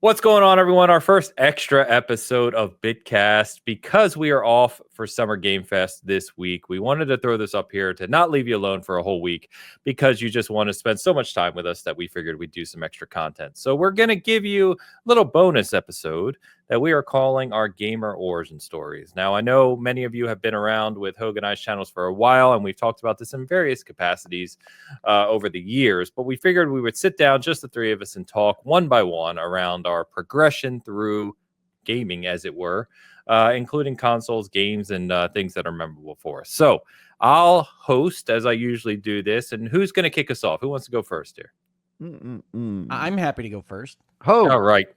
What's going on, everyone? Our first extra episode of Bitcast. Because we are off for Summer Game Fest this week, we wanted to throw this up here to not leave you alone for a whole week because you just want to spend so much time with us that we figured we'd do some extra content. So we're going to give you a little bonus episode that we are calling our Gamer Origin Stories. Now, I know many of you have been around with Hogue and I's channels for a while, and we've talked about this in various capacities over the years, but we figured we would sit down, just the three of us, and talk one by one around our progression through gaming, as it were, including consoles, games, and things that are memorable for us. So I'll host as I usually do this, and who's going to kick us off? Who wants to go first here? I'm happy to go first. Hogue. All right.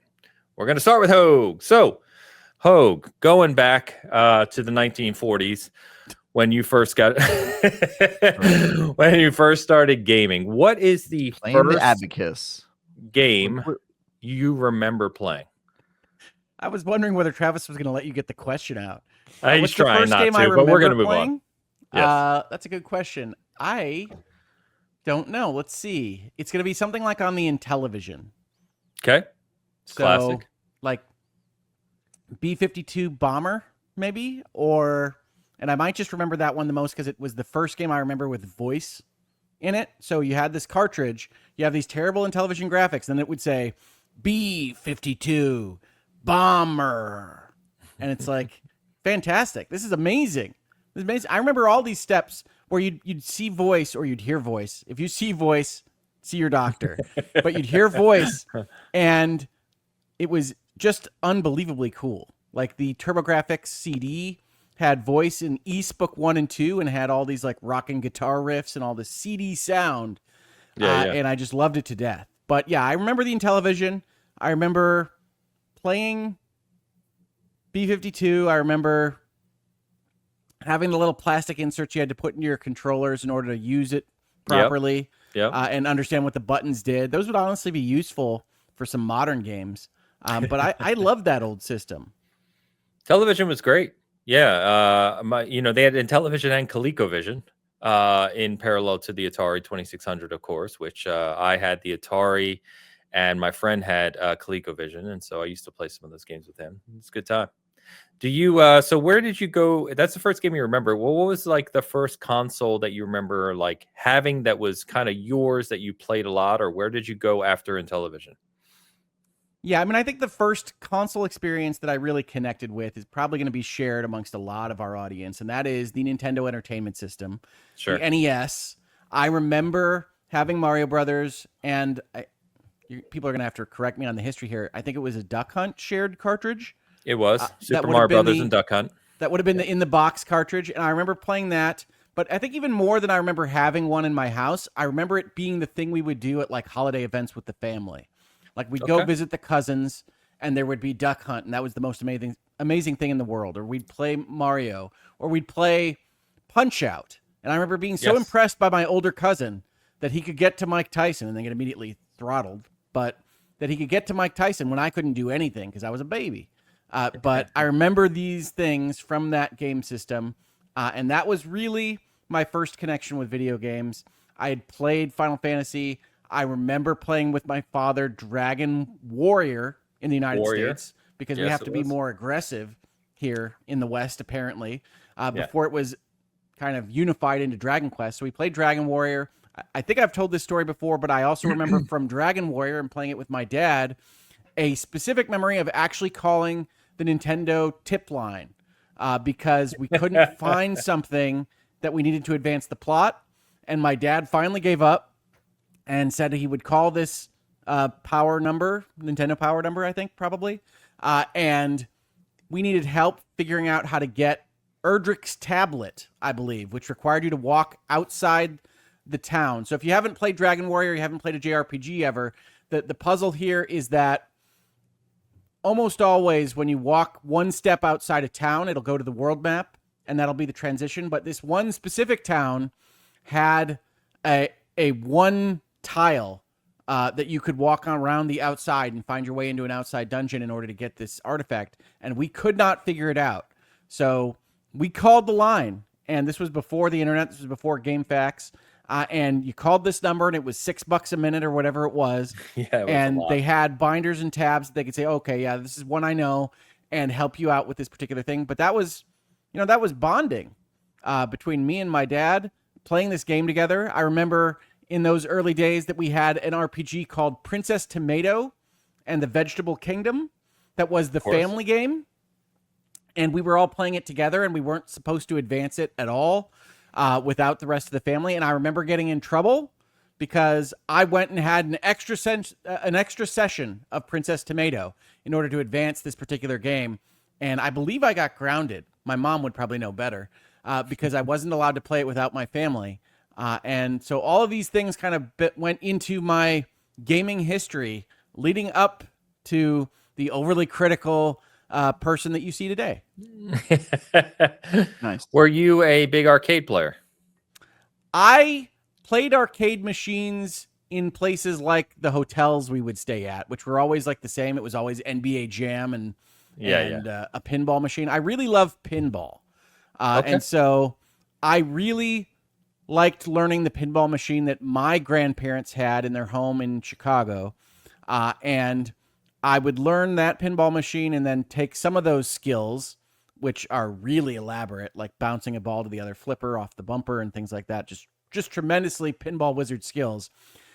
We're going to start with Hogue. So, Hogue, going back to the 1940s, when you first got when you first started gaming, what is the first abacus game you remember playing? I was wondering whether Travis was going to let you get the question out. He's trying not to, but we're going to move on. Yes. That's a good question. I don't know. Let's see. It's going to be something like on the Intellivision. Okay. So, classic. Like B-52 Bomber, maybe? And I might just remember that one the most because it was the first game I remember with voice in it. So you had this cartridge, you have these terrible Intellivision graphics, and it would say B-52 Bomber. And it's like, fantastic. This is amazing. This is amazing. I remember all these steps where you'd see voice or you'd hear voice. If you see voice, see your doctor. But you'd hear voice, and it was just unbelievably cool. Like the TurboGrafx CD had voice in East Book 1 and 2 and had all these like rocking guitar riffs and all this CD sound. And I just loved it to death. But yeah, I remember the Intellivision. I remember playing B-52. I remember having the little plastic inserts you had to put into your controllers in order to use it properly. And understand what the buttons did. Those would honestly be useful for some modern games. But I love that old system. Television was great. Yeah. They had Intellivision and ColecoVision in parallel to the Atari 2600, of course, which I had the Atari and my friend had ColecoVision. And so I used to play some of those games with him. It's a good time. Do you, so where did you go? That's the first game you remember. Well, what was like the first console that you remember like having that was kind of yours that you played a lot, or where did you go after Intellivision? Yeah, I mean, I think the first console experience that I really connected with is probably going to be shared amongst a lot of our audience, and that is the Nintendo Entertainment System, the NES. I remember having Mario Brothers, and people are going to have to correct me on the history here. I think it was a Duck Hunt shared cartridge. It was Super Mario Brothers and Duck Hunt. That would have been the in the box cartridge, and I remember playing that. But I think even more than I remember having one in my house, I remember it being the thing we would do at like holiday events with the family. Like we'd go visit the cousins, and there would be Duck Hunt, and that was the most amazing thing in the world. Or we'd play Mario, or we'd play Punch Out. And I remember being so impressed by my older cousin that he could get to Mike Tyson and then get immediately throttled, but that he could get to Mike Tyson when I couldn't do anything because I was a baby. But I remember these things from that game system, and that was really my first connection with video games. I had played Final Fantasy. I remember playing with my father Dragon Warrior in the United States because we have to be more aggressive here in the West, apparently, before it was kind of unified into Dragon Quest. So we played Dragon Warrior. I think I've told this story before, but I also remember from Dragon Warrior and playing it with my dad, a specific memory of actually calling the Nintendo tip line because we couldn't find something that we needed to advance the plot. And my dad finally gave up and said he would call this power number, Nintendo power number, I think, probably. And we needed help figuring out how to get Erdrick's tablet, I believe, which required you to walk outside the town. So if you haven't played Dragon Warrior, you haven't played a JRPG ever, the puzzle here is that almost always when you walk one step outside of town, it'll go to the world map, and that'll be the transition. But this one specific town had a one tile that you could walk around the outside and find your way into an outside dungeon in order to get this artifact. And we could not figure it out. So we called the line, and this was before the internet. This was before GameFAQs. and you called this number, and it was $6 a minute or whatever it was. Yeah, it was a And lot. they had binders and tabs that they could say, okay, yeah, this is one I know, and help you out with this particular thing. But that was, that was bonding between me and my dad playing this game together. I remember in those early days that we had an RPG called Princess Tomato and the Vegetable Kingdom. That was the family game. And we were all playing it together, and we weren't supposed to advance it at all without the rest of the family. And I remember getting in trouble because I went and had an extra session of Princess Tomato in order to advance this particular game. And I believe I got grounded. My mom would probably know better because I wasn't allowed to play it without my family. And so all of these things kind of went into my gaming history leading up to the overly critical person that you see today. Nice. Were you a big arcade player? I played arcade machines in places like the hotels we would stay at, which were always like the same. It was always NBA Jam and a pinball machine. I really love pinball. And so I really liked learning the pinball machine that my grandparents had in their home in Chicago. And I would learn that pinball machine and then take some of those skills, which are really elaborate, like bouncing a ball to the other flipper off the bumper and things like that. Just tremendously pinball wizard skills,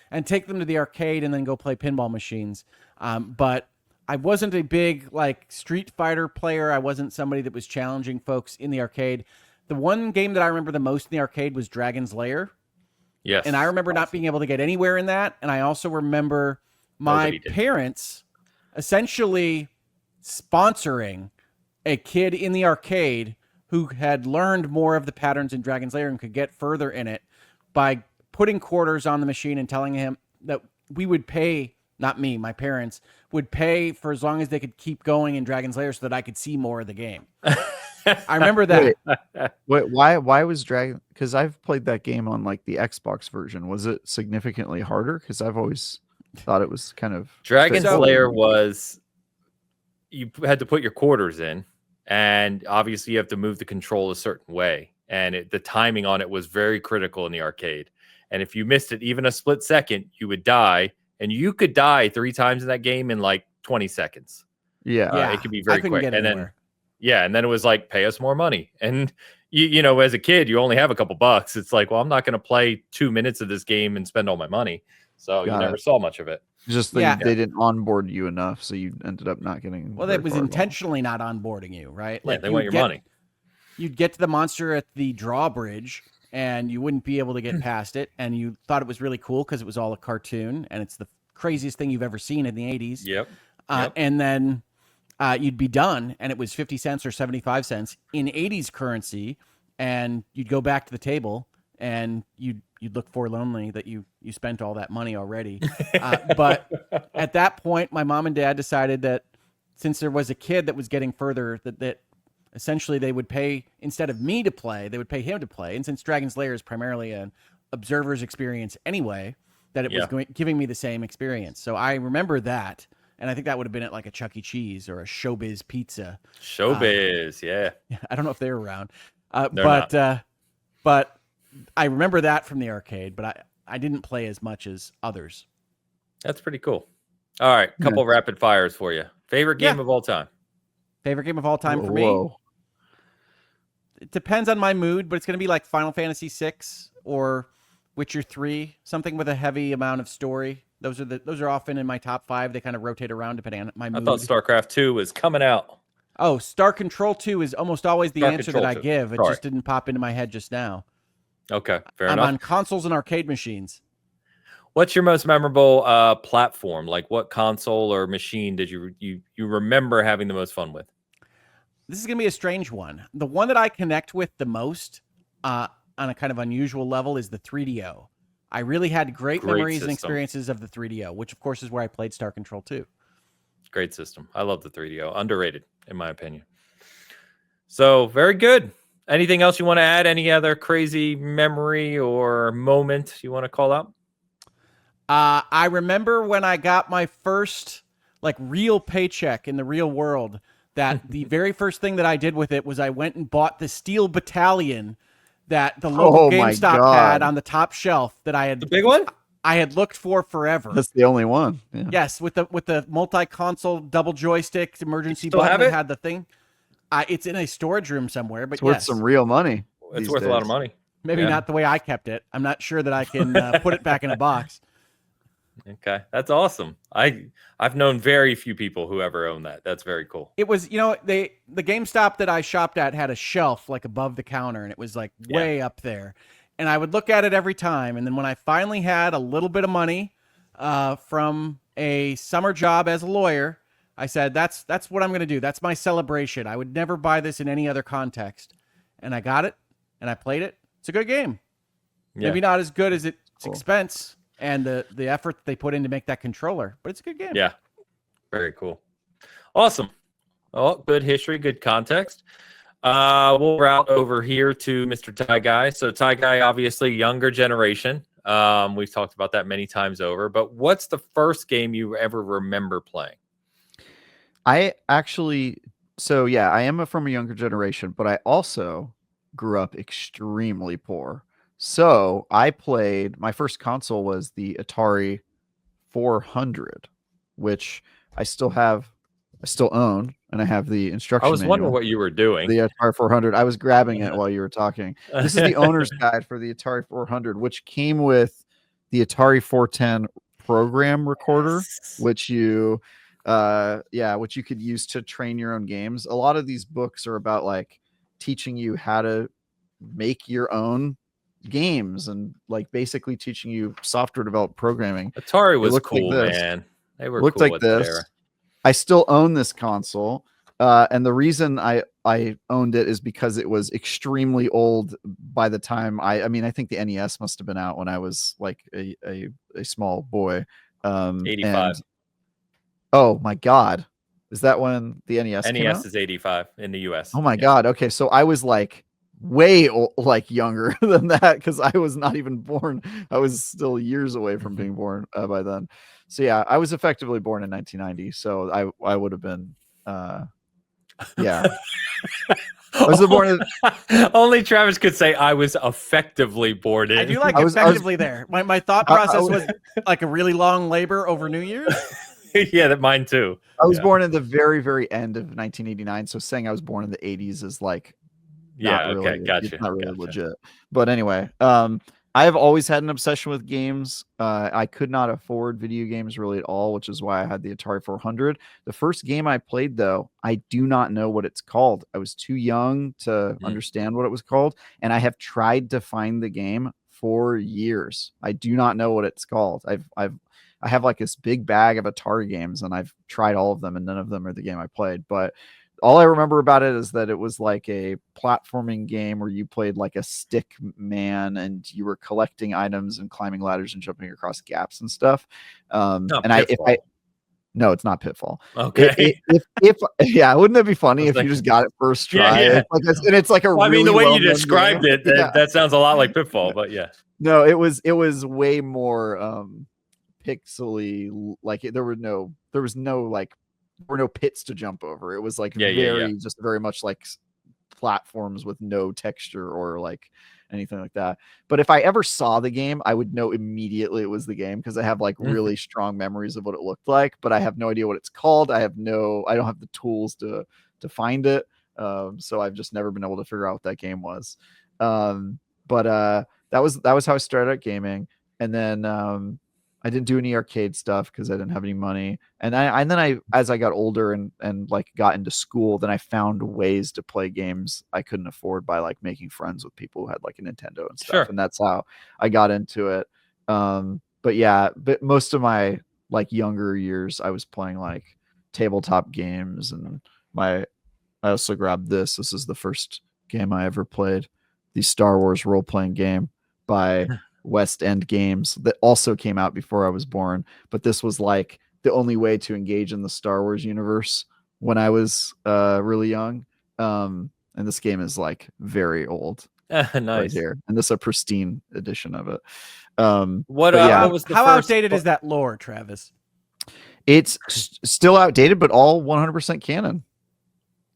and take them to the arcade and then go play pinball machines. But I wasn't a big like Street Fighter player. I wasn't somebody that was challenging folks in the arcade. The one game that I remember the most in the arcade was Dragon's Lair. Yes. And I remember not being able to get anywhere in that. And I also remember my parents essentially sponsoring a kid in the arcade who had learned more of the patterns in Dragon's Lair and could get further in it by putting quarters on the machine and telling him that we would pay, not me, my parents would pay for as long as they could keep going in Dragon's Lair so that I could see more of the game. I remember that. Wait, why was Dragon? Because I've played that game on like the Xbox version. Was it significantly harder? Because I've always thought it was kind of Dragon's Lair was, you had to put your quarters in, and obviously you have to move the control a certain way, and the timing on it was very critical in the arcade. And if you missed it even a split second, you would die, and you could die 3 times in that game in like 20 seconds. Yeah, it could be very quick. And anywhere. then it was like, pay us more money. And you know, as a kid, you only have a couple bucks. It's like, well, I'm not going to play 2 minutes of this game and spend all my money. So you never saw much of it. Just they didn't onboard you enough, so you ended up not getting. Well, that was intentionally not onboarding you, right? Like, they want your money. You'd get to the monster at the drawbridge, and you wouldn't be able to get past it, and you thought it was really cool because it was all a cartoon, and it's the craziest thing you've ever seen in the 80s. Yep. And then you'd be done, and it was 50 cents or 75 cents in 80s currency, and you'd go back to the table, and you'd look forlornly that you spent all that money already. But at that point, my mom and dad decided that since there was a kid that was getting further, that essentially they would pay, instead of me to play, they would pay him to play. And since Dragon's Lair is primarily an observer's experience anyway, that it was giving me the same experience. So I remember that. And I think that would have been at like a Chuck E. Cheese or a Showbiz Pizza. Showbiz, yeah. I don't know if they're around. They're but I remember that from the arcade, but I didn't play as much as others. That's pretty cool. All right, couple rapid fires for you. Favorite game of all time? Favorite game of all time for me? It depends on my mood, but it's going to be like Final Fantasy VI or Witcher 3, something with a heavy amount of story. Those are often in my top 5. They kind of rotate around depending on my mood. I thought StarCraft 2 was coming out. Oh, Star Control 2 is almost always the answer that I give. It Sorry. just didn't pop into my head just now. Okay, fair I'm enough. on consoles and arcade machines. What's your most memorable platform? Like, what console or machine did you remember having the most fun with? This is going to be a strange one. The one that I connect with the most on a kind of unusual level is the 3DO. I really had great memories and experiences of the 3DO, which of course is where I played Star Control 2. Great system. I love the 3DO. Underrated, in my opinion. So, very good. Anything else you want to add? Any other crazy memory or moment you want to call out? I remember when I got my first like real paycheck in the real world, that the very first thing that I did with it was I went and bought the Steel Battalion that the local Oh my GameStop had God. on the top shelf that I The big one? had looked for forever. That's the only one. Yeah. Yes, with the multi-console double joystick emergency still button have that it? had the thing. It's in a storage room somewhere, but It's worth yes, some real money. It's these worth a lot of days. money. maybe Yeah. not the way I kept it. I'm not sure that I can put it back in a box. Okay, that's awesome. I've known very few people who ever own that. That's very cool. It was, the GameStop that I shopped at had a shelf like above the counter, and it was like way up there. And I would look at it every time. And then when I finally had a little bit of money from a summer job as a lawyer, I said, that's what I'm going to do. That's my celebration. I would never buy this in any other context. And I got it, and I played it. It's a good game. Yeah. Maybe not as good as its Cool. expense and the effort that they put in to make that controller, but it's a good game. Yeah. Very cool. Awesome. Oh, good history, good context. We'll route over here to Mr. Ty Guy. So Ty Guy, obviously younger generation. We've talked about that many times over, but what's the first game you ever remember playing? I actually, so yeah, I am from a younger generation, but I also grew up extremely poor. So I played, my first console was the Atari 400, which I still own, and I have the instruction I was wondering manual. what you were doing. The Atari 400. I was grabbing it while you were talking. This is the owner's guide for the Atari 400, which came with the Atari 410 program recorder, which you which you could use to train your own games. A lot of these books are about like teaching you how to make your own games and like basically teaching you software developed programming. Atari was looked like cool, this. man. They were Looked cool like at that this. era. I still own this console. And the reason I owned it is because it was extremely old by the time I think the NES must have been out when I was like a small boy. 85. Oh my God. Is that when the NES came out? NES is 85 in the US. Oh my God. Okay. So I was like way like younger than that because I was not even born. I was still years away from being born by then. So yeah, I was effectively born in 1990. So I would have been yeah. I was born Only Travis could say I was effectively born in. I do like effectively there. My thought process was like a really long labor over New Year's. Yeah, that mine too. I was born in the very, very end of 1989. So saying I was born in the 80s is like not really, okay, gotcha. It's not really legit. But anyway, I have always had an obsession with games. I could not afford video games really at all, which is why I had the Atari 400. The first game I played, though, I do not know what it's called. I was too young to understand what it was called, and I have tried to find the game for years. I do not know what it's called. I have like this big bag of Atari games, and I've tried all of them, and none of them are the game I played. But all I remember about it is that it was like a platforming game where you played like a stick man and you were collecting items and climbing ladders and jumping across gaps and stuff. No, it's not Pitfall. Okay. Wouldn't that be funny if you just got it first try? Yeah. It's like a. Well, really the way you well-known described game. it, that sounds a lot like Pitfall, but yeah. No, it was way more pixely. Like there were no pits to jump over. It was like just very much like platforms with no texture or like anything like that. But if I ever saw the game, I would know immediately it was the game because I have like really strong memories of what it looked like, but I have no idea what it's called. I don't have the tools to find it. So I've just never been able to figure out what that game was. But that was how I started out gaming. And then I didn't do any arcade stuff because I didn't have any money. And then as I got older and like got into school, then I found ways to play games I couldn't afford by like making friends with people who had like a Nintendo and stuff. Sure. And that's how I got into it. But most of my like younger years, I was playing like tabletop games, and I also grabbed this. This is the first game I ever played, the Star Wars role-playing game by West End Games that also came out before I was born, but this was like the only way to engage in the Star Wars universe when I was really young. And this game is like very old. Nice. Right here, and this is a pristine edition of it. What was the how first outdated is that lore, Travis? It's still outdated, but all 100% canon.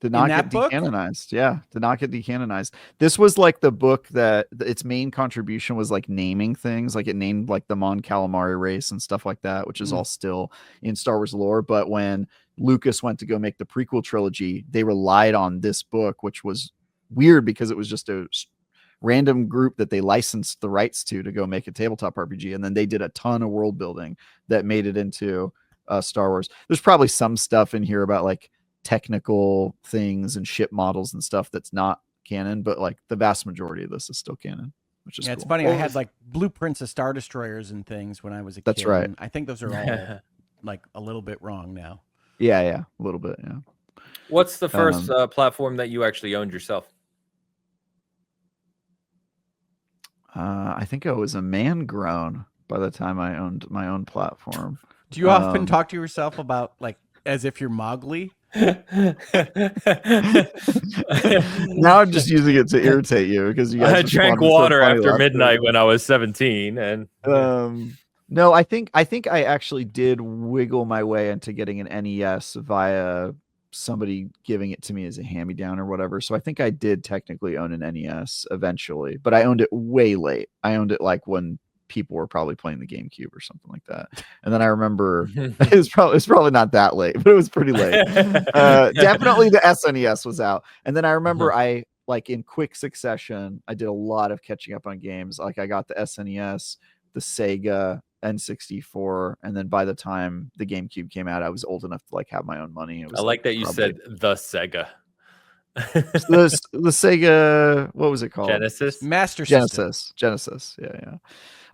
Did not that get book? decanonized. Yeah, did not get decanonized. This was like the book that its main contribution was like naming things. Like it named like the Mon Calamari race and stuff like that, which is all still in Star Wars lore. But when Lucas went to go make the prequel trilogy, they relied on this book, which was weird because it was just a random group that they licensed the rights to go make a tabletop RPG. And then they did a ton of world building that made it into Star Wars. There's probably some stuff in here about like technical things and ship models and stuff that's not canon, but like the vast majority of this is still canon, which is Yeah, cool. it's funny. I had like blueprints of Star Destroyers and things when I was a kid. That's right. And I think those are all like a little bit wrong now. Yeah, a little bit. Yeah. What's the first platform that you actually owned yourself? I think I was a man grown by the time I owned my own platform. Do you often talk to yourself about like as if you're Mowgli? Now I'm just using it to irritate you because you guys I drank water after midnight when I was 17, and no, I think I actually did wiggle my way into getting an NES via somebody giving it to me as a hand-me-down or whatever. So I think I did technically own an NES eventually, but I owned it way late. I owned it like when people were probably playing the GameCube or something like that. And then I remember it was probably not that late, but it was pretty late. Definitely the SNES was out. And then I remember I like in quick succession, I did a lot of catching up on games. Like I got the SNES, the Sega, N64, and then by the time the GameCube came out, I was old enough to like have my own money. It was I like that you said the Sega. the Sega, what was it called? Genesis? Master System. Genesis. Yeah.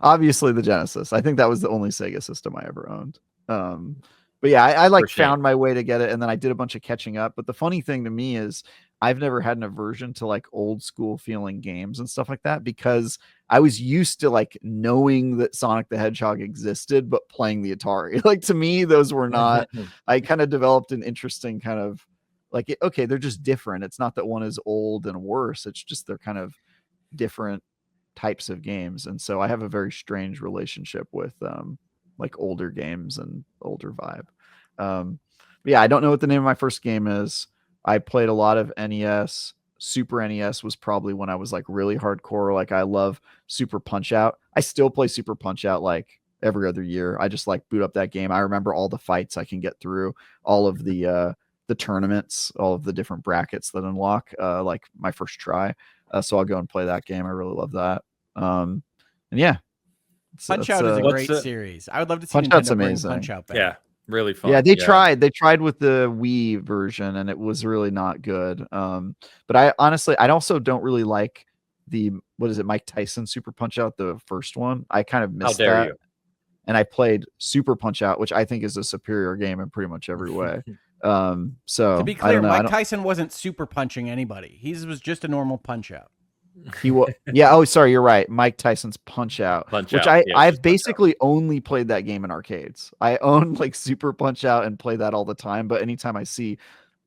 Obviously the Genesis. I think that was the only Sega system I ever owned. But yeah, I like found my way to get it, and then I did a bunch of catching up. But the funny thing to me is I've never had an aversion to like old school feeling games and stuff like that because I was used to like knowing that Sonic the Hedgehog existed, but playing the Atari. Like to me, those were not, I kind of developed an interesting kind of like, okay, they're just different. It's not that one is old and worse. It's just they're kind of different types of games. And so I have a very strange relationship with like older games and older vibe. Yeah, I don't know what the name of my first game is. I played a lot of NES. Super NES was probably when I was like really hardcore. Like I love Super Punch Out. I still play Super Punch Out like every other year. I just like boot up that game. I remember all the fights I can get through, all of the tournaments, all of the different brackets that unlock like my first try. So I'll go and play that game. I really love that. And yeah. Punch Out is a great series. I would love to see Punch Nintendo Out's bring amazing. Punch Out back. Yeah. Really fun. Yeah, they tried with the Wii version and it was really not good. But I also don't really like the Mike Tyson Super Punch Out, the first one. I kind of missed that. You. And I played Super Punch Out, which I think is a superior game in pretty much every way. So to be clear, Mike Tyson wasn't super punching anybody. He was just a normal Punch Out. He was, yeah. Oh, sorry, you're right. Mike Tyson's Punch Out, I've basically only played that game in arcades. I own like Super Punch Out and play that all the time. But anytime I see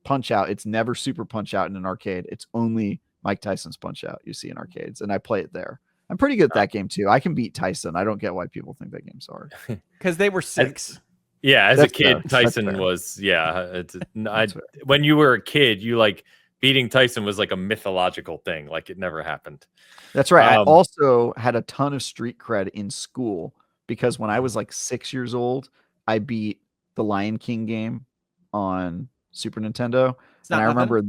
Punch Out, it's never Super Punch Out in an arcade. It's only Mike Tyson's Punch Out you see in arcades, and I play it there. I'm pretty good at that game too. I can beat Tyson. I don't get why people think that game's hard because they were 6. As a kid, Tyson was when you were a kid, you like. Beating Tyson was like a mythological thing. Like it never happened. That's right. I also had a ton of street cred in school because when I was like 6 years old, I beat the Lion King game on Super Nintendo. And I remember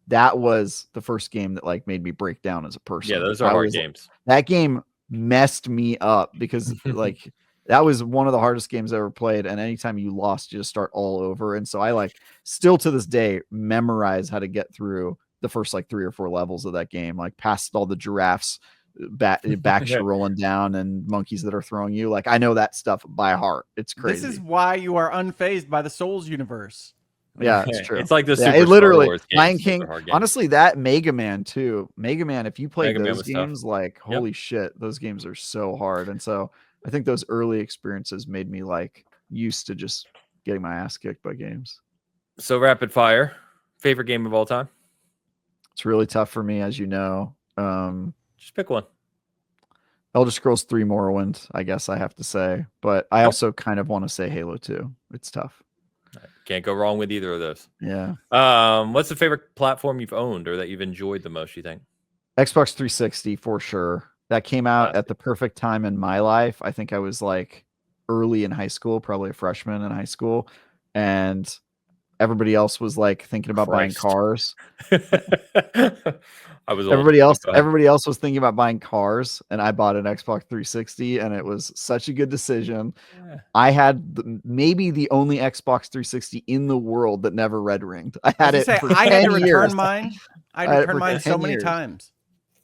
that was the first game that like made me break down as a person. Yeah, those are hard games. That game messed me up because like that was one of the hardest games I ever played. And anytime you lost, you just start all over. And so I like still to this day memorize how to get through the first like 3 or 4 levels of that game, like past all the giraffes backs you're rolling down and monkeys that are throwing you. Like I know that stuff by heart. It's crazy. This is why you are unfazed by the Souls universe. Yeah, it's true. It's like the Super literally Star Wars games, Lion King. Honestly, that Mega Man too. Mega Man, if you play those games, like holy shit, those games are so hard. And so I think those early experiences made me like used to just getting my ass kicked by games. So rapid fire, favorite game of all time? It's really tough for me, as you know. Just pick one. Elder Scrolls 3 Morrowind, I guess I have to say, but I also kind of want to say Halo 2. It's tough. Can't go wrong with either of those. Yeah. What's the favorite platform you've owned or that you've enjoyed the most, you think? Xbox 360 for sure. That came out at the perfect time in my life. I think I was like early in high school, probably a freshman in high school, and everybody else was like thinking about buying cars. I was old. Everybody else was thinking about buying cars, and I bought an Xbox 360, and it was such a good decision. Yeah. I had maybe the only Xbox 360 in the world that never red ringed. I had it for 10 years. I had to return mine. I had to return mine so many times.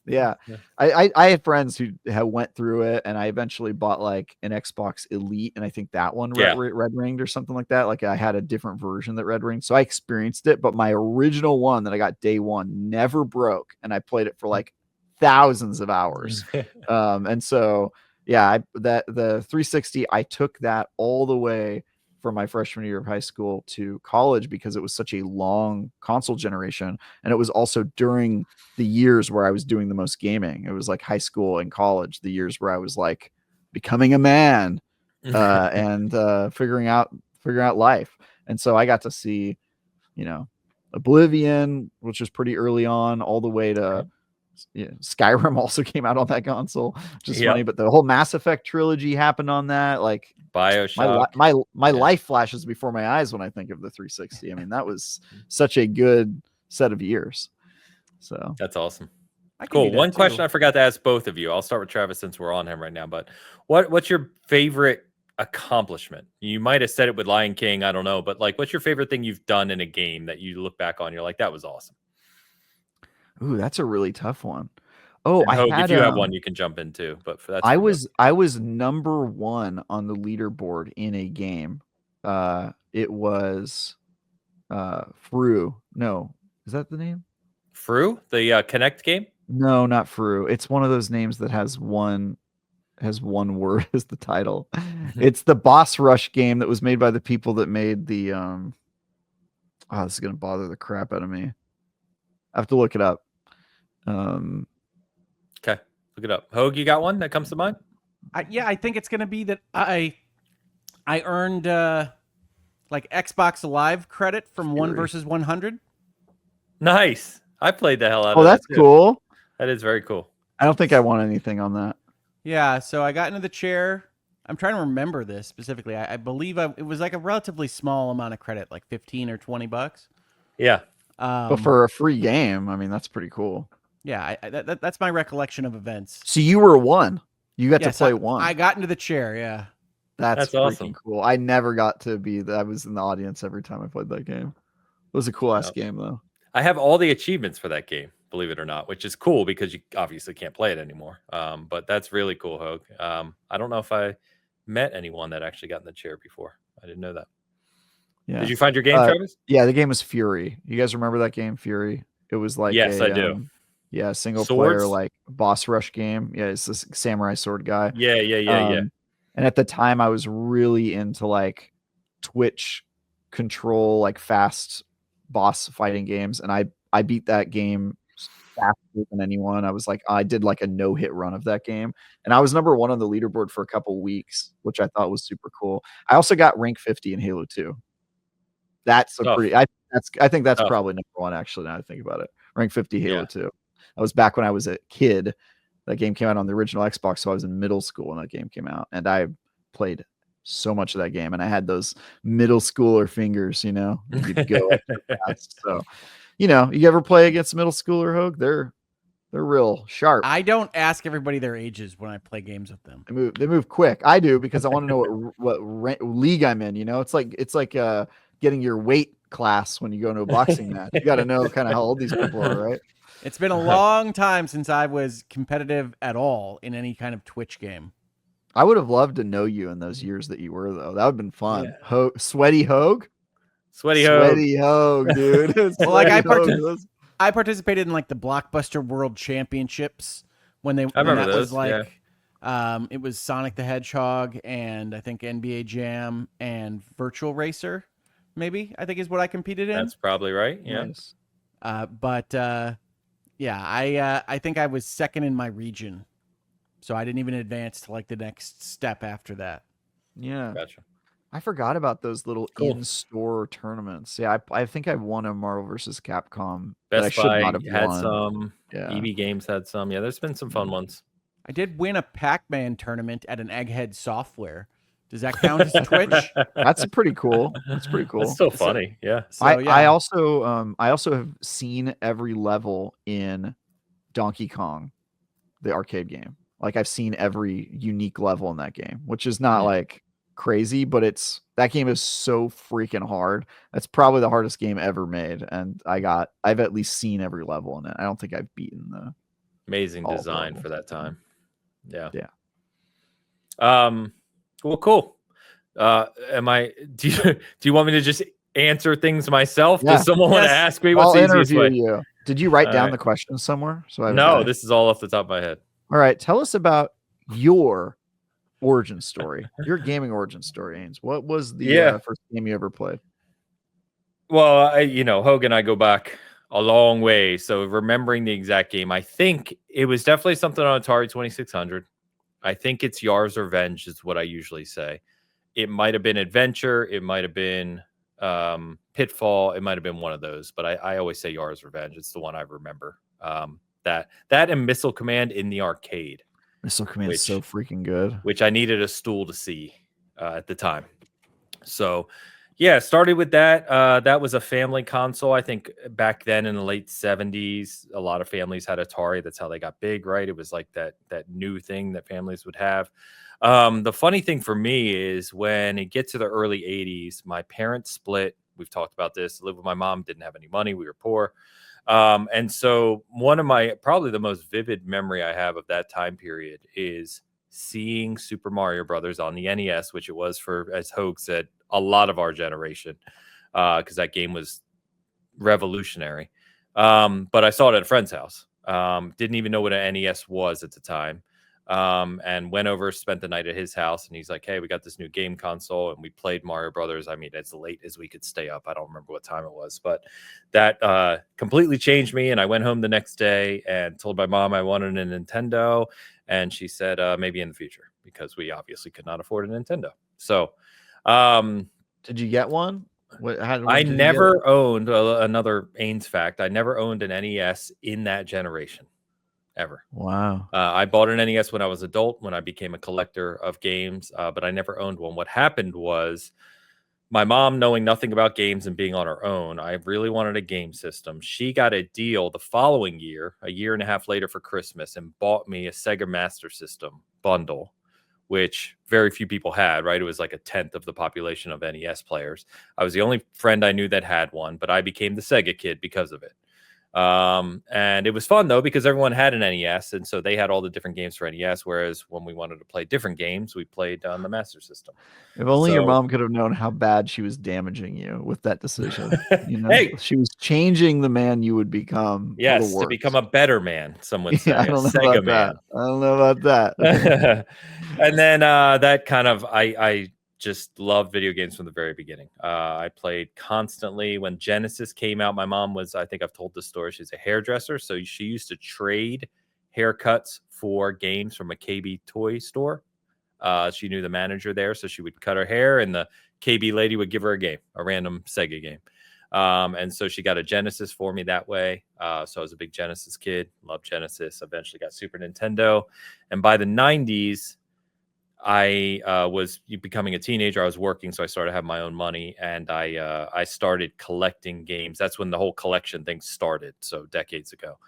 Yeah. I had friends who went through it, and I eventually bought like an Xbox Elite, and I think that one red ringed or something like that. Like I had a different version that red ringed, so I experienced it. But my original one that I got day one never broke, and I played it for like thousands of hours. And so yeah, the 360, I took that all the way from my freshman year of high school to college because it was such a long console generation, and it was also during the years where I was doing the most gaming. It was like high school and college, the years where I was like becoming a man and figuring out life. And so I got to see, Oblivion, which was pretty early on, all the way to Skyrim also came out on that console, which is funny. But the whole Mass Effect trilogy happened on that. Like BioShock. My life flashes before my eyes when I think of the 360. I mean, that was such a good set of years. So that's awesome. Cool. One question I forgot to ask both of you. I'll start with Travis since we're on him right now. But what's your favorite accomplishment? You might have said it with Lion King. I don't know. But like, what's your favorite thing you've done in a game that you look back on? You're like, that was awesome. Ooh, that's a really tough one. Oh, if you have one, you can jump into. But for that, I was number one on the leaderboard in a game. It was Fru. No, is that the name? Fru, the Connect game? No, not Fru. It's one of those names that has one word as the title. It's the boss rush game that was made by the people that made the this is gonna bother the crap out of me. I have to look it up. Okay, look it up. Hogue, you got one that comes to mind? I think it's gonna be that I earned like Xbox Live credit from 1 versus 100. Nice. I played the hell out of that. Oh, that's cool. That is very cool. I don't think I won anything on that. Yeah, so I got into the chair. I'm trying to remember this specifically. I believe it was like a relatively small amount of credit, like 15 or 20 bucks. Yeah. But for a free game, I mean, that's pretty cool. Yeah, that's my recollection of events. So you were one. You got to play one. I got into the chair, yeah. That's awesome. Cool. I never got to I was in the audience every time I played that game. It was a cool ass game though. I have all the achievements for that game, believe it or not, which is cool because you obviously can't play it anymore. But that's really cool, Hogue. I don't know if I met anyone that actually got in the chair before. I didn't know that. Yeah. Did you find your game, Travis? Yeah, the game was Fury. You guys remember that game, Fury? It was like I do. Yeah, single player like boss rush game. Yeah, it's this samurai sword guy. Yeah. And at the time, I was really into like Twitch control, like fast boss fighting games, and I beat that game faster than anyone. I was like, I did like a no-hit run of that game, and I was number one on the leaderboard for a couple weeks, which I thought was super cool. I also got rank 50 in Halo 2. That's a pretty. I think that's probably number one actually. Now I think about it, rank 50 Halo 2. That was back when I was a kid. That game came out on the original Xbox, so I was in middle school when that game came out, and I played so much of that game, and I had those middle schooler fingers, you could go fast. So, you ever play against a middle schooler, Hogue? They're real sharp. I don't ask everybody their ages when I play games with them. They move quick. I do because I want to know what league I'm in. It's like getting your weight class when you go into a boxing match. You got to know kind of how old these people are, right? It's been a long time since I was competitive at all in any kind of Twitch game. I would have loved to know you in those years that you were, though. That would have been fun. Yeah. Sweaty Hogue, dude. Well, like I participated in like the Blockbuster World Championships when I remember those. Was like, it was Sonic the Hedgehog and I think NBA Jam and Virtual Racer, maybe I think is what I competed in. That's probably right. Yeah. Nice. Yeah, I think I was second in my region, so I didn't even advance to like the next step after that. Yeah, gotcha. I forgot about those little Cool. in-store tournaments. Yeah, I think I won a Marvel versus Capcom that I Best should Buy not have had won. some. Yeah. EB Games had some. Yeah, there's been some fun ones. I did win a Pac-Man tournament at an Egghead Software. Does that count as Twitch? That's pretty cool. That's pretty cool. That's still funny. Yeah. So I also have seen every level in Donkey Kong, the arcade game. Like I've seen every unique level in that game, which is not like crazy, but that game is so freaking hard. That's probably the hardest game ever made, and I've at least seen every level in it. I don't think I've beaten the amazing all design levels. for that time. Yeah. Yeah. Well, cool. Do you want me to just answer things myself? Yeah. Does someone want to ask me what's I'll the easiest way? you. Did you write All down right. the question somewhere? So No, this is all off the top of my head. All right, tell us about your origin story, your gaming origin story, Ains. What was the first game you ever played? Well, Hogan and I go back a long way, so remembering the exact game, I think it was definitely something on Atari 2600. I think it's Yar's Revenge is what I usually say. It might have been Adventure, it might have been Pitfall, it might have been one of those, but I always say Yar's Revenge. It's the one I remember. That and Missile Command in the arcade. Missile Command is so freaking good. Which I needed a stool to see at the time. So, yeah, started with that. That was a family console. I think back then in the late 70s, a lot of families had Atari. That's how they got big, right? It was like that new thing that families would have. The funny thing for me is when it gets to the early 80s, my parents split. We've talked about this. I lived with my mom, didn't have any money. We were poor. And so one of probably the most vivid memory I have of that time period is seeing Super Mario Brothers on the NES, which it was for, as Hogue said, a lot of our generation, because that game was revolutionary. But I saw it at a friend's house. Didn't even know what an NES was at the time. And went over, spent the night at his house, and he's like, hey, we got this new game console, and we played Mario Brothers. I mean, as late as we could stay up. I don't remember what time it was, but that completely changed me. And I went home the next day and told my mom I wanted a Nintendo, and she said maybe in the future, because we obviously could not afford a Nintendo. So did you get one? I never owned another Ains fact. I never owned an NES in that generation. Ever. Wow. I bought an NES when I was adult, when I became a collector of games, but I never owned one. What happened was my mom, knowing nothing about games and being on her own, I really wanted a game system. She got a deal the following year, a year and a half later for Christmas, and bought me a Sega Master System bundle, which very few people had, right? It was like a 10th of the population of NES players. I was the only friend I knew that had one, but I became the Sega kid because of it. And it was fun though, because everyone had an NES, and so they had all the different games for NES, whereas when we wanted to play different games, we played on the Master System. If only your mom could have known how bad she was damaging you with that decision. Hey, she was changing the man you would become. Yes, to become a better man, some would say. I don't know about that. I don't know about that. And then that kind of I just loved video games from the very beginning. I played constantly. When Genesis came out, my mom was, I think I've told this story, she's a hairdresser, so she used to trade haircuts for games from a KB toy store. She knew the manager there, so she would cut her hair, and the KB lady would give her a game, a random Sega game. And so she got a Genesis for me that way. So I was a big Genesis kid, loved Genesis, eventually got Super Nintendo. And by the 90s, I was becoming a teenager. I was working, so I started having my own money, and I started collecting games. That's when the whole collection thing started, so decades ago.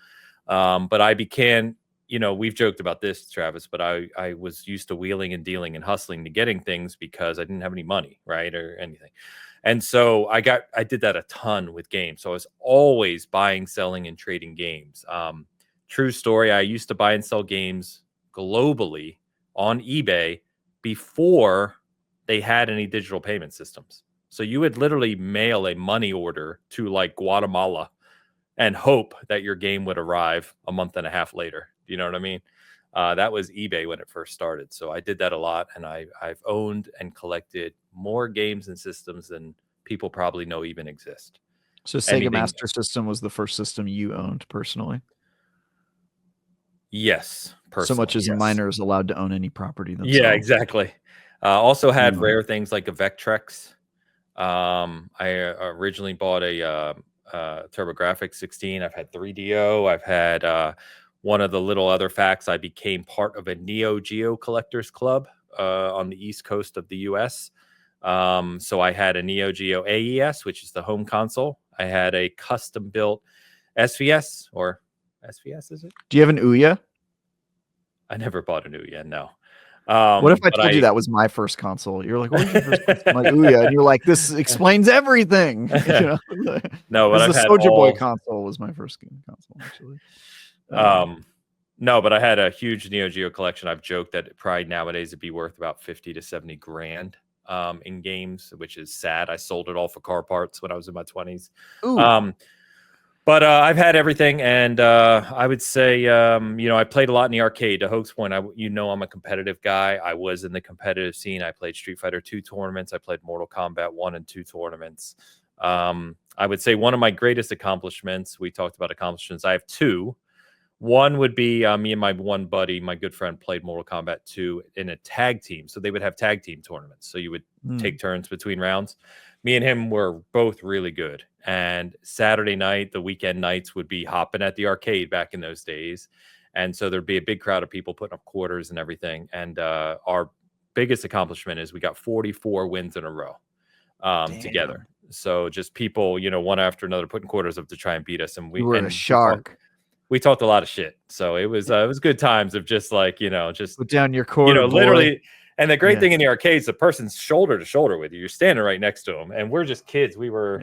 But I began, we've joked about this, Travis, but I was used to wheeling and dealing and hustling to getting things because I didn't have any money, right, or anything. And so I did that a ton with games. So I was always buying, selling, and trading games. True story, I used to buy and sell games globally on eBay before they had any digital payment systems. So you would literally mail a money order to like Guatemala and hope that your game would arrive a month and a half later. Do you know what I mean? That was eBay when it first started. So I did that a lot, and I've owned and collected more games and systems than people probably know even exist. So Sega Master System was the first system you owned personally? Yes, personally. So much as a minor is allowed to own any property themselves. Yeah, exactly. Also had Mm. rare things like a Vectrex. I originally bought a TurboGrafx 16. I've had 3DO. I've had one of the little other facts. I became part of a Neo Geo collectors club on the East Coast of the US. So I had a Neo Geo AES, which is the home console. I had a custom built SVS or SVS, is it? Do you have an Ouya? I never bought a new yet. No. What if I but told you that was my first console? You're like, what was your first console? I'm like, Ouya. And you're like, this explains everything. You know? No, but Because I've the had Soulja Boy all. console was my first game console, actually. No, but I had a huge Neo Geo collection. I've joked that probably nowadays it'd be worth about 50 to 70 grand in games, which is sad. I sold it all for car parts when I was in my 20s. Ooh. But I've had everything, and I would say, I played a lot in the arcade. To Hope's point, I'm a competitive guy. I was in the competitive scene. I played Street Fighter 2 tournaments. I played Mortal Kombat 1 and 2 tournaments. I would say one of my greatest accomplishments, we talked about accomplishments, I have two. One would be me and my one buddy, my good friend, played Mortal Kombat 2 in a tag team. So they would have tag team tournaments. So you would take turns between rounds. Me and him were both really good. And Saturday night, the weekend nights would be hopping at the arcade back in those days. And so there'd be a big crowd of people putting up quarters and everything. And our biggest accomplishment is we got 44 wins in a row together. So just people, one after another putting quarters up to try and beat us. And we were a shark. We talked a lot of shit. So it was good times of just like, just put down your quarter, literally. And the great thing in the arcades, the person's shoulder to shoulder with you. You're standing right next to them. And we're just kids. We were,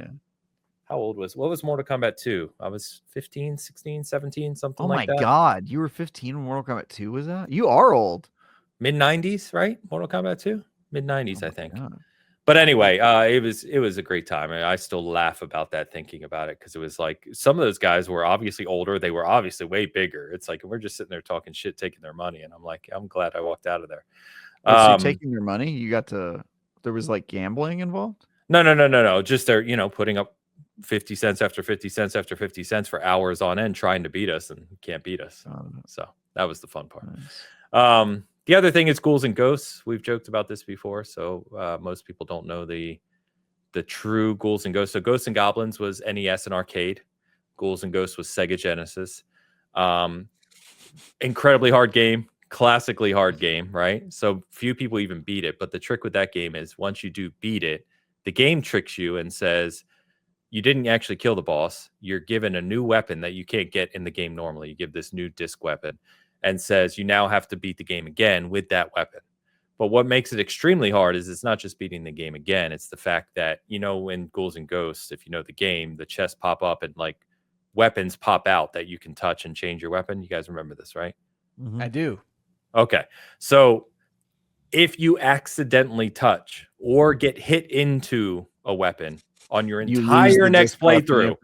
how old what was Mortal Kombat 2? I was 15, 16, 17, something like that. Oh my God. You were 15 when Mortal Kombat 2 was out? You are old. Mid 90s, right? Mortal Kombat 2? Mid 90s, I think. God. But anyway, it was a great time. I still laugh about that, thinking about it, because it was like some of those guys were obviously older. They were obviously way bigger. It's like we're just sitting there talking shit, taking their money, and I'm like, I'm glad I walked out of there. So you're taking their money? You got to? There was like gambling involved? No. Just they're putting up 50 cents after 50 cents after 50 cents for hours on end, trying to beat us, and can't beat us. So that was the fun part. Nice. The other thing is Ghouls and Ghosts. We've joked about this before, so most people don't know the true Ghouls and Ghosts. So Ghosts and Goblins was NES and arcade. Ghouls and Ghosts was Sega Genesis. Incredibly hard game, classically hard game, right? So few people even beat it. But the trick with that game is once you do beat it, the game tricks you and says you didn't actually kill the boss. You're given a new weapon that you can't get in the game normally. You give this new disc weapon, and says you now have to beat the game again with that weapon. But what makes it extremely hard is it's not just beating the game again. It's the fact that, in Ghouls and Ghosts, if you know the game, the chests pop up and like weapons pop out that you can touch and change your weapon. You guys remember this, right? Mm-hmm. I do. Okay. So if you accidentally touch or get hit into a weapon on your entire next playthrough,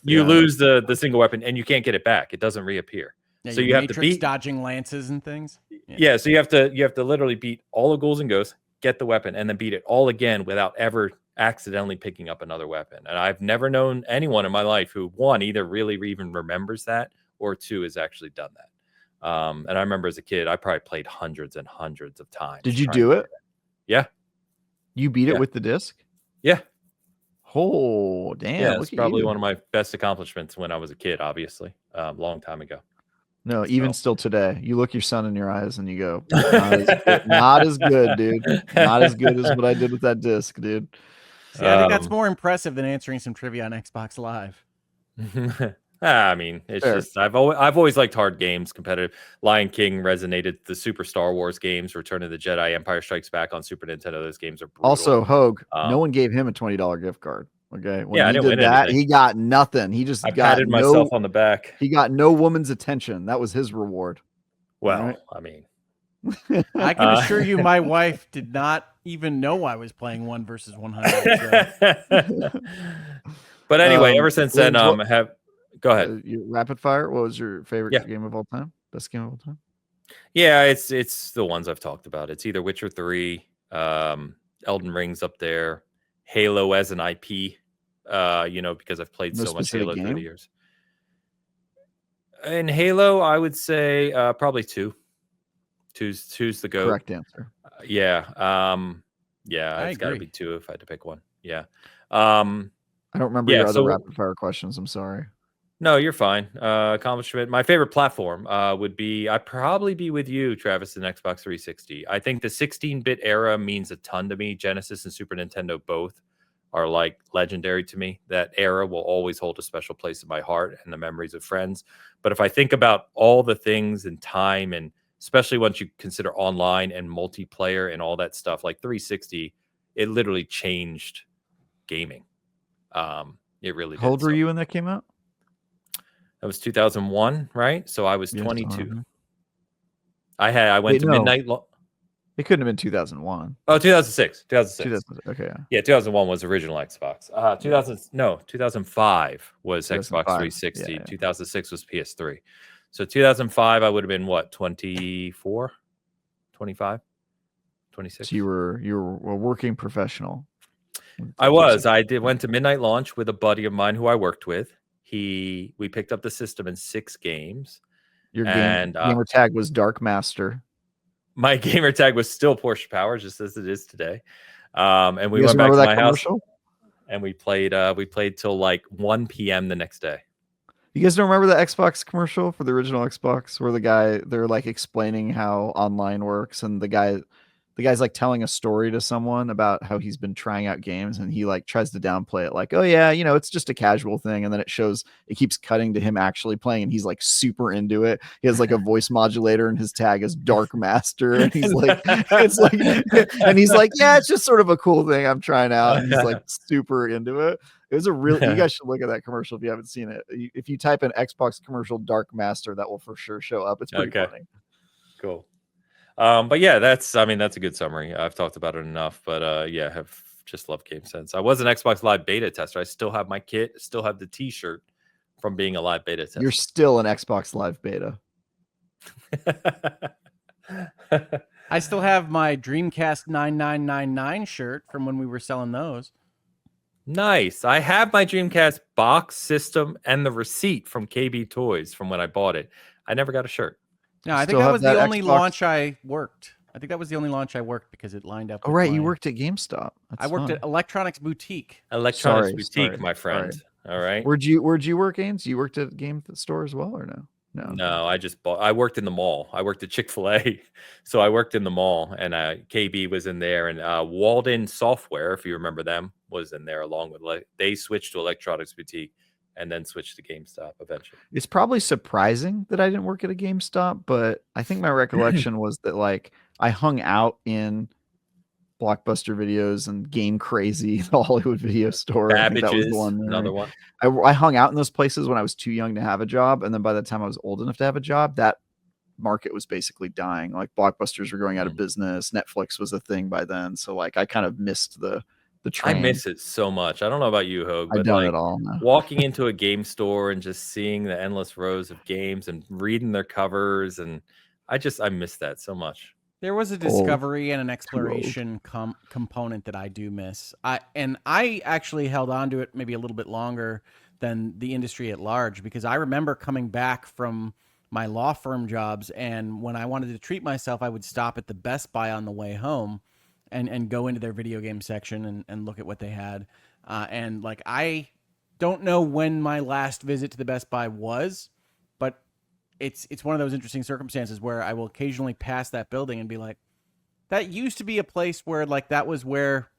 you lose the single weapon and you can't get it back. It doesn't reappear. Yeah, so you have to beat dodging lances and things. Yeah, so you have to literally beat all the Ghouls and Ghosts, get the weapon, and then beat it all again without ever accidentally picking up another weapon. And I've never known anyone in my life who, one, either really even remembers that, or two, has actually done that. And I remember as a kid, I probably played hundreds and hundreds of times. Did you do it? Yeah. You beat it with the disc? Yeah. Oh, damn. Yeah, it's probably one of my best accomplishments when I was a kid, obviously, a long time ago. No, even still today, you look your son in your eyes and you go, not as good, dude. Not as good as what I did with that disc, dude. See, I think that's more impressive than answering some trivia on Xbox Live. I mean, it's just I've always liked hard games, competitive. Lion King resonated. The Super Star Wars games, Return of the Jedi, Empire Strikes Back on Super Nintendo. Those games are brutal. Also, Hogue, no one gave him a $20 gift card. Okay, when I didn't win anything. He got nothing. He just patted myself on the back. He got no woman's attention. That was his reward. Well, right? I mean, I can assure you, my wife did not even know I was playing 1 versus 100. So. But anyway, ever since then, go ahead. Rapid fire. What was your favorite game of all time? Best game of all time? Yeah, it's the ones I've talked about. It's either Witcher 3, Elden Ring's up there, Halo as an IP. Because I've played so much Halo through the years. In Halo, I would say probably 2. Two's the GOAT. Correct answer. Yeah. I It's got to agree. be 2 if I had to pick one. Yeah. I don't remember your other so rapid fire questions. I'm sorry. no, you're fine. Accomplishment. My favorite platform would be, I'd probably be with you, Travis, in Xbox 360. I think the 16-bit era means a ton to me. Genesis and Super Nintendo both are like legendary to me. That era will always hold a special place in my heart and the memories of friends. But if I think about all the things and time, and especially once you consider online and multiplayer and all that stuff, like 360, it literally changed gaming. It really did. How old were you when that came out? That was 2001, right? So I was Yes, 22. I went to no. midnight. It couldn't have been 2001. Oh, 2006. 2006. Okay. Yeah, 2001 was original Xbox. 2005 was 2005. Xbox 360. Yeah, yeah. 2006 was PS3. So 2005, I would have been what, 24, 25, 26. So you were a working professional. I was. I went to midnight launch with a buddy of mine who I worked with. We picked up the system in 6 games. Your gamer tag was Dark Master. My gamer tag was still Porsche Power, just as it is today. And we You guys went back to remember my that house commercial? and we played till like 1 p.m. the next day. You guys don't remember the Xbox commercial for the original Xbox where they're like explaining how online works, and the guy's like telling a story to someone about how he's been trying out games, and he like tries to downplay it, like, oh yeah, it's just a casual thing, and then it keeps cutting to him actually playing, and he's like super into it. He has like a voice modulator, and his tag is Dark Master, and he's like, and he's like, yeah, it's just sort of a cool thing I'm trying out, and he's like super into it. It was you guys should look at that commercial if you haven't seen it. If you type in Xbox commercial Dark Master, that will for sure show up. It's pretty funny. Cool. But yeah, that's a good summary. I've talked about it enough, but have just loved Game Sense. I was an Xbox Live beta tester. I still have my kit, still have the t-shirt from being a live beta tester. You're still an Xbox Live beta. I still have my Dreamcast 9999 shirt from when we were selling those. Nice. I have my Dreamcast box, system, and the receipt from KB Toys from when I bought it. I never got a shirt. No, I think that was the only launch I worked. I think that was the only launch I worked because it lined up. Oh, right. You worked at GameStop. I worked at Electronics Boutique. Boutique, my friend. Sorry. All right. Where'd you work, Ains? You worked at Game Store as well, or no? No, I worked in the mall. I worked at Chick-fil-A. So I worked in the mall, and KB was in there, and Walden Software, if you remember them, was in there along with, they switched to Electronics Boutique and then switched to GameStop eventually. It's probably surprising that I didn't work at a GameStop, but I think my recollection was that like I hung out in Blockbuster Videos and Game Crazy, the Hollywood video store. I think that was the one. Another one. I hung out in those places when I was too young to have a job, and then by the time I was old enough to have a job, that market was basically dying. Like Blockbusters were going out of business. Netflix was a thing by then, so like I kind of missed the train. I miss it so much. I don't know about you, Hogue, but I don't at all. No. Walking into a game store and just seeing the endless rows of games and reading their covers, and I miss that so much. There was a discovery and an exploration component that I do miss. I actually held on to it maybe a little bit longer than the industry at large, because I remember coming back from my law firm jobs, and when I wanted to treat myself, I would stop at the Best Buy on the way home and go into their video game section and look at what they had. And like, I don't know when my last visit to the Best Buy was, but it's one of those interesting circumstances where I will occasionally pass that building and be like, that used to be a place where like that was where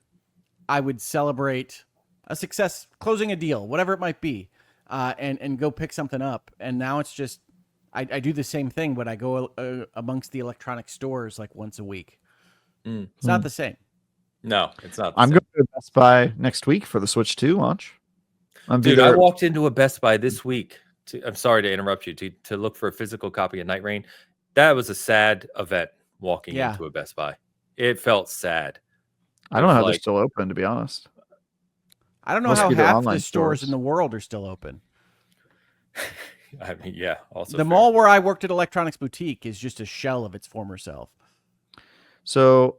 I would celebrate a success, closing a deal, whatever it might be, and go pick something up. And now it's just I do the same thing, but I go amongst the electronic stores like once a week. It's not the same. No, it's not. I'm going to Best Buy next week for the Switch 2 launch. Dude, I walked into a Best Buy this week. I'm sorry to interrupt you. To look for a physical copy of Night Rain. That was a sad event. Walking into a Best Buy, it felt sad. I don't know how they're still open, to be honest. I don't know how half the stores in the world are still open. I mean, yeah. Also, the mall where I worked at Electronics Boutique is just a shell of its former self. So,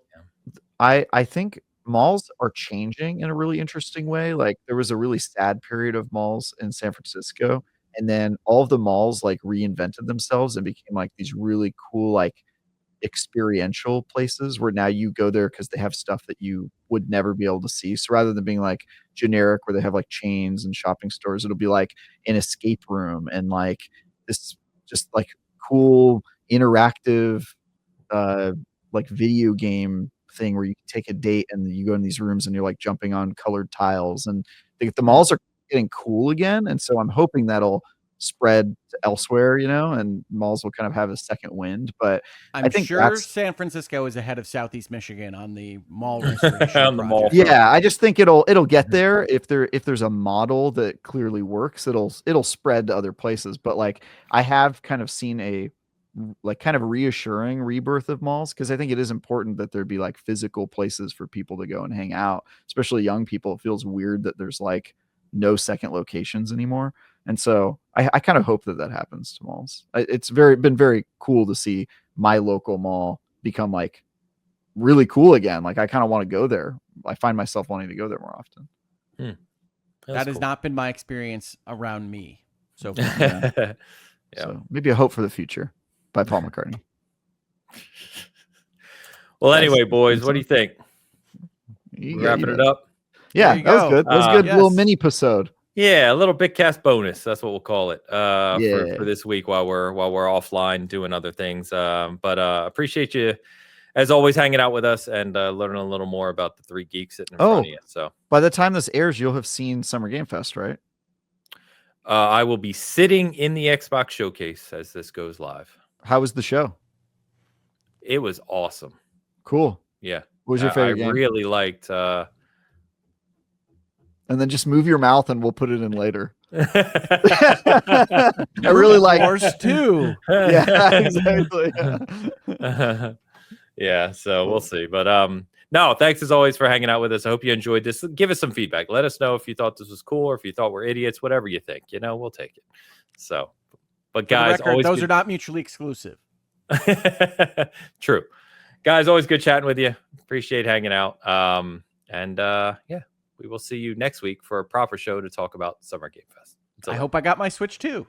I think malls are changing in a really interesting way. Like, there was a really sad period of malls in San Francisco, and then all of the malls like reinvented themselves and became like these really cool, like experiential places where now you go there because they have stuff that you would never be able to see. So rather than being like generic where they have like chains and shopping stores, it'll be like an escape room and like this just like cool interactive like video game thing where you can take a date and you go in these rooms and you're like jumping on colored tiles, and the malls are getting cool again, and so I'm hoping that'll spread to elsewhere, and malls will kind of have a second wind. But I I'm think sure San Francisco is ahead of Southeast Michigan on the mall restoration On the mall project. front. yeah, I just think it'll get there if there's a model that clearly works, it'll spread to other places. But like I have kind of seen a like kind of reassuring rebirth of malls, because I think it is important that there be like physical places for people to go and hang out, especially young people. It feels weird that there's like no second locations anymore. And so I kind of hope that happens to malls. It's been very cool to see my local mall become like really cool again. Like I kind of want to go there. I find myself wanting to go there more often. That has not been my experience around me so far. Yeah. So maybe a hope for the future by Paul McCartney. Well, anyway, boys, what do you think? Wrapping it up? Yeah, There that you was go. good. That was a good little Yes. mini episode. Yeah, a little Bitcast bonus. That's what we'll call it Yeah. for this week while we're offline doing other things. But appreciate you as always hanging out with us and learning a little more about the three geeks sitting in front of you. So by the time this airs, you'll have seen Summer Game Fest, right? I will be sitting in the Xbox showcase as this goes live. How was the show? It was awesome. Cool. Yeah. What was your favorite game? I really liked and then just move your mouth and we'll put it in later. I I really like Wars 2. Yeah, exactly. Yeah, so we'll see. But no, thanks as always for hanging out with us. I hope you enjoyed this. Give us some feedback. Let us know if you thought this was cool or if you thought we're idiots, whatever you think. We'll take it. So, but guys, record, those are not mutually exclusive. True. Guys, always good chatting with you. Appreciate hanging out. Yeah, we will see you next week for a proper show to talk about Summer Game Fest. I hope I got my Switch too.